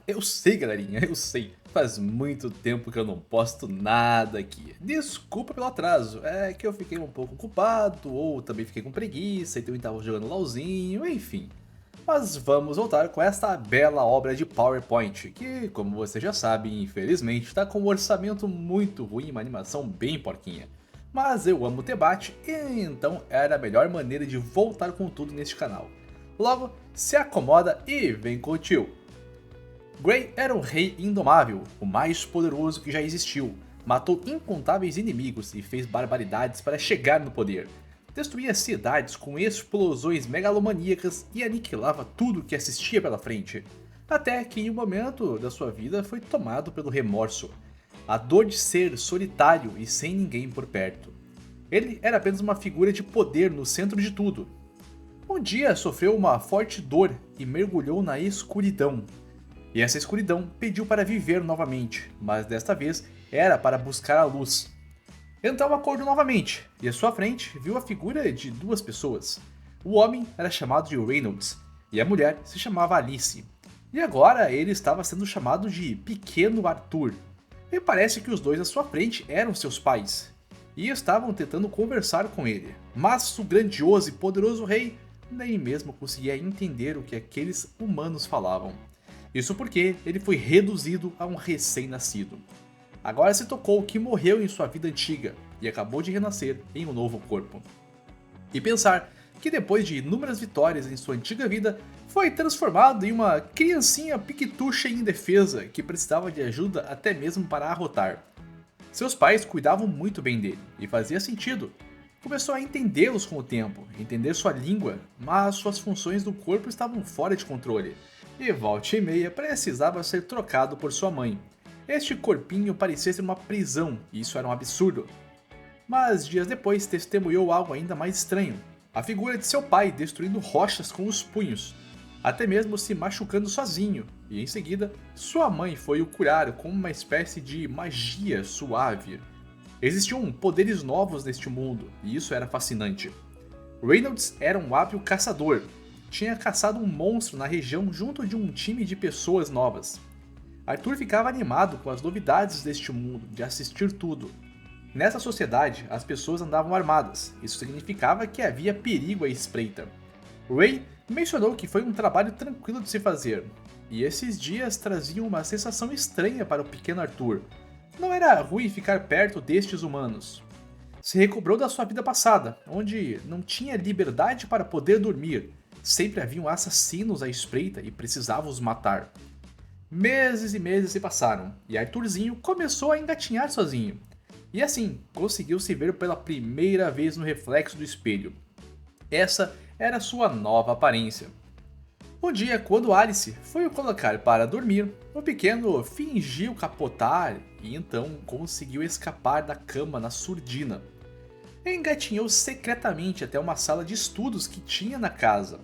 Eu sei, galerinha, eu sei. Faz muito tempo que eu não posto nada aqui. Desculpa pelo atraso, é que eu fiquei um pouco ocupado, ou também fiquei com preguiça, então eu tava jogando LOLzinho, enfim. Mas vamos voltar com esta bela obra de PowerPoint, que, como você já sabe, infelizmente, está com um orçamento muito ruim e uma animação bem porquinha. Mas eu amo o debate, e então era a melhor maneira de voltar com tudo neste canal. Logo, se acomoda e vem com o tio. Grey era um rei indomável, o mais poderoso que já existiu. Matou incontáveis inimigos e fez barbaridades para chegar no poder. Destruía cidades com explosões megalomaníacas e aniquilava tudo que assistia pela frente. Até que em um momento da sua vida foi tomado pelo remorso. A dor de ser solitário e sem ninguém por perto. Ele era apenas uma figura de poder no centro de tudo. Um dia sofreu uma forte dor e mergulhou na escuridão. E essa escuridão pediu para viver novamente, mas desta vez era para buscar a luz. Então acordou novamente, e à sua frente viu a figura de duas pessoas. O homem era chamado de Reynolds, e a mulher se chamava Alice. E agora ele estava sendo chamado de Pequeno Arthur. E parece que os dois à sua frente eram seus pais, e estavam tentando conversar com ele. Mas o grandioso e poderoso rei nem mesmo conseguia entender o que aqueles humanos falavam. Isso porque ele foi reduzido a um recém-nascido. Agora se tocou que morreu em sua vida antiga e acabou de renascer em um novo corpo. E pensar que depois de inúmeras vitórias em sua antiga vida, foi transformado em uma criancinha piquetucha e indefesa que precisava de ajuda até mesmo para arrotar. Seus pais cuidavam muito bem dele, e fazia sentido. Começou a entendê-los com o tempo, entender sua língua, mas suas funções do corpo estavam fora de controle, e volta e meia precisava ser trocado por sua mãe. Este corpinho parecia ser uma prisão, e isso era um absurdo. Mas dias depois testemunhou algo ainda mais estranho. A figura de seu pai destruindo rochas com os punhos, até mesmo se machucando sozinho, e em seguida, sua mãe foi o curar com uma espécie de magia suave. Existiam poderes novos neste mundo, e isso era fascinante. Reynolds era um hábil caçador. Tinha caçado um monstro na região junto de um time de pessoas novas. Arthur ficava animado com as novidades deste mundo, de assistir tudo. Nessa sociedade, as pessoas andavam armadas, isso significava que havia perigo à espreita. Ray mencionou que foi um trabalho tranquilo de se fazer, e esses dias traziam uma sensação estranha para o pequeno Arthur. Não era ruim ficar perto destes humanos. Se recobrou da sua vida passada, onde não tinha liberdade para poder dormir. Sempre haviam assassinos à espreita e precisava os matar. Meses e meses se passaram, e Arthurzinho começou a engatinhar sozinho. E assim, conseguiu se ver pela primeira vez no reflexo do espelho. Essa era sua nova aparência. Um dia, quando Alice foi o colocar para dormir, o pequeno fingiu capotar e então conseguiu escapar da cama na surdina. Engatinhou secretamente até uma sala de estudos que tinha na casa.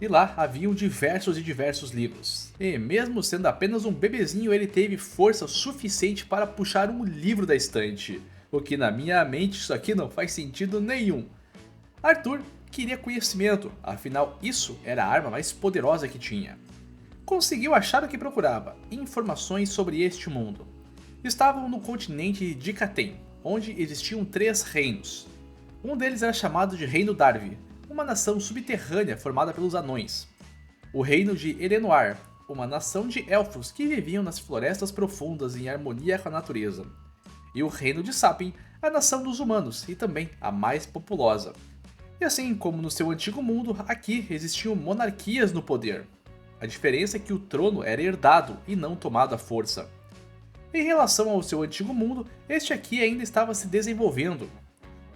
E lá haviam diversos e diversos livros. E mesmo sendo apenas um bebezinho, ele teve força suficiente para puxar um livro da estante. O que na minha mente isso aqui não faz sentido nenhum. Arthur queria conhecimento, afinal isso era a arma mais poderosa que tinha. Conseguiu achar o que procurava, informações sobre este mundo. Estavam no continente de Catem, onde existiam 3 reinos. Um deles era chamado de Reino Darvi, uma nação subterrânea formada pelos anões. O reino de Elenoir, uma nação de elfos que viviam nas florestas profundas em harmonia com a natureza. E o reino de Sapin, a nação dos humanos e também a mais populosa. E assim como no seu antigo mundo, aqui existiam monarquias no poder. A diferença é que o trono era herdado e não tomado à força. Em relação ao seu antigo mundo, este aqui ainda estava se desenvolvendo.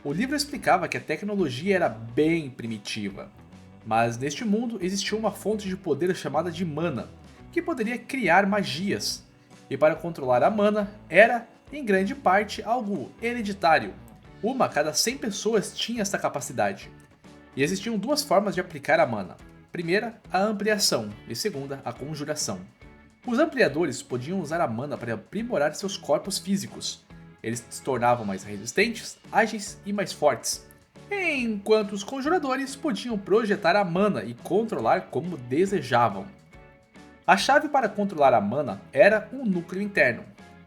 O livro explicava que a tecnologia era bem primitiva, mas neste mundo existia uma fonte de poder chamada de mana, que poderia criar magias, e para controlar a mana era, em grande parte, algo hereditário. Uma a cada 100 pessoas tinha essa capacidade, e existiam 2 formas de aplicar a mana. Primeira, a ampliação, e segunda, a conjuração. Os ampliadores podiam usar a mana para aprimorar seus corpos físicos. Eles se tornavam mais resistentes, ágeis e mais fortes. Enquanto os conjuradores podiam projetar a mana e controlar como desejavam. A chave para controlar a mana era um núcleo interno.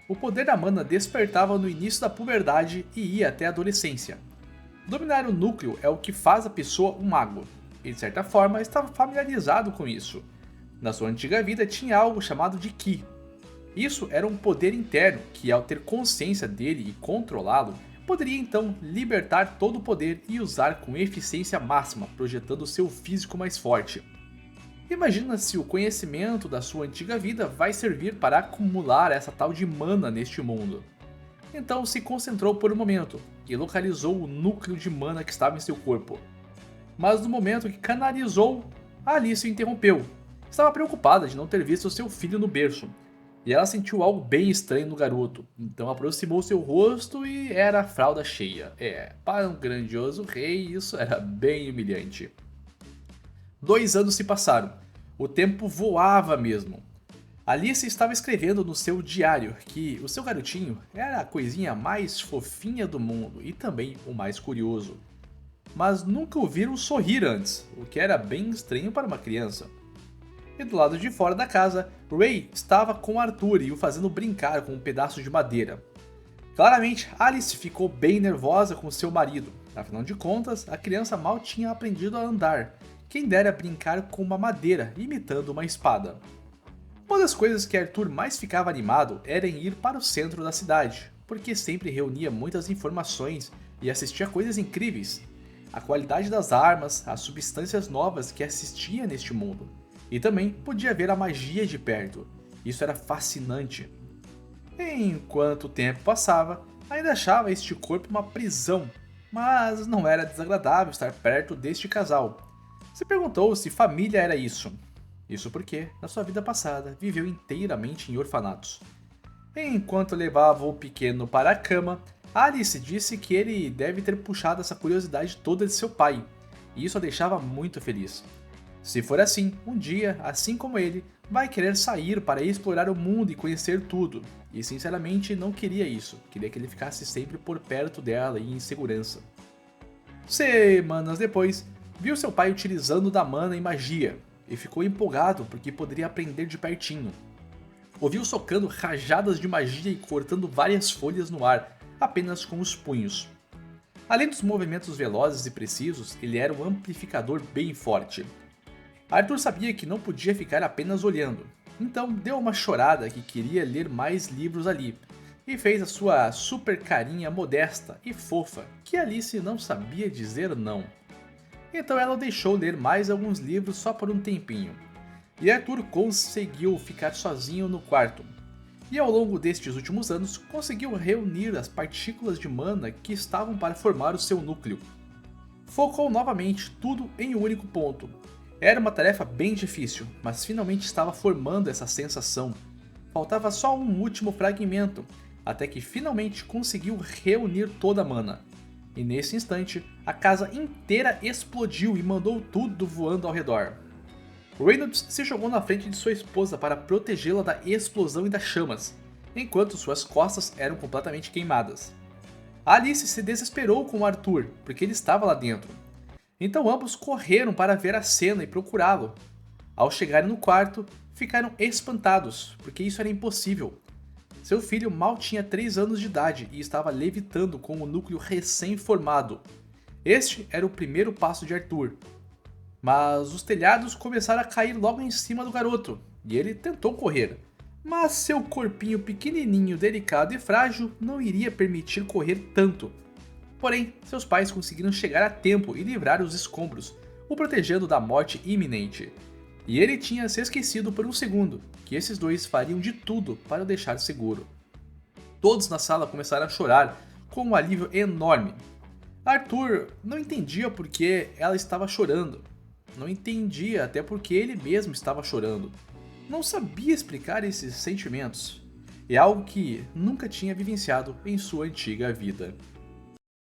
O poder da mana despertava no início da puberdade e ia até a adolescência. Dominar o núcleo é o que faz a pessoa um mago, e de certa forma estava familiarizado com isso. Na sua antiga vida tinha algo chamado de Ki. Isso era um poder interno que, ao ter consciência dele e controlá-lo, poderia então libertar todo o poder e usar com eficiência máxima, projetando seu físico mais forte. Imagina se o conhecimento da sua antiga vida vai servir para acumular essa tal de mana neste mundo. Então se concentrou por um momento e localizou o núcleo de mana que estava em seu corpo. Mas no momento que canalizou, Alice o interrompeu. Estava preocupada de não ter visto seu filho no berço. E ela sentiu algo bem estranho no garoto, então aproximou seu rosto e era a fralda cheia. Para um grandioso rei isso era bem humilhante. 2 anos se passaram, o tempo voava mesmo. Alice estava escrevendo no seu diário que o seu garotinho era a coisinha mais fofinha do mundo e também o mais curioso. Mas nunca o viram sorrir antes, o que era bem estranho para uma criança. E do lado de fora da casa, Ray estava com Arthur e o fazendo brincar com um pedaço de madeira. Claramente, Alice ficou bem nervosa com seu marido, afinal de contas, a criança mal tinha aprendido a andar, quem dera brincar com uma madeira, imitando uma espada. Uma das coisas que Arthur mais ficava animado era em ir para o centro da cidade, porque sempre reunia muitas informações e assistia a coisas incríveis. A qualidade das armas, as substâncias novas que assistia neste mundo. E também podia ver a magia de perto. Isso era fascinante. Enquanto o tempo passava, ainda achava este corpo uma prisão, mas não era desagradável estar perto deste casal. Se perguntou se família era isso. Isso porque, na sua vida passada, viveu inteiramente em orfanatos. Enquanto levava o pequeno para a cama, Alice disse que ele deve ter puxado essa curiosidade toda de seu pai, e isso a deixava muito feliz. Se for assim, um dia, assim como ele, vai querer sair para explorar o mundo e conhecer tudo, e sinceramente não queria isso, queria que ele ficasse sempre por perto dela e em segurança. Semanas depois, viu seu pai utilizando da mana em magia, e ficou empolgado porque poderia aprender de pertinho. Ouviu socando rajadas de magia e cortando várias folhas no ar, apenas com os punhos. Além dos movimentos velozes e precisos, ele era um amplificador bem forte. Arthur sabia que não podia ficar apenas olhando, então deu uma chorada que queria ler mais livros ali, e fez a sua super carinha modesta e fofa, que Alice não sabia dizer não. Então ela o deixou ler mais alguns livros só por um tempinho, e Arthur conseguiu ficar sozinho no quarto. E ao longo destes últimos anos, conseguiu reunir as partículas de mana que estavam para formar o seu núcleo. Focou novamente tudo em um único ponto. Era uma tarefa bem difícil, mas finalmente estava formando essa sensação. Faltava só um último fragmento, até que finalmente conseguiu reunir toda a mana. E nesse instante, a casa inteira explodiu e mandou tudo voando ao redor. Reynolds se jogou na frente de sua esposa para protegê-la da explosão e das chamas, enquanto suas costas eram completamente queimadas. Alice se desesperou com Arthur, porque ele estava lá dentro. Então ambos correram para ver a cena e procurá-lo. Ao chegarem no quarto, ficaram espantados, porque isso era impossível. Seu filho mal tinha 3 anos de idade e estava levitando com o núcleo recém-formado. Este era o primeiro passo de Arthur. Mas os telhados começaram a cair logo em cima do garoto, e ele tentou correr. Mas seu corpinho pequenininho, delicado e frágil não iria permitir correr tanto. Porém, seus pais conseguiram chegar a tempo e livrar os escombros, o protegendo da morte iminente. E ele tinha se esquecido por um segundo que esses dois fariam de tudo para o deixar seguro. Todos na sala começaram a chorar, com um alívio enorme. Arthur não entendia por que ela estava chorando. Não entendia até porque ele mesmo estava chorando. Não sabia explicar esses sentimentos. É algo que nunca tinha vivenciado em sua antiga vida.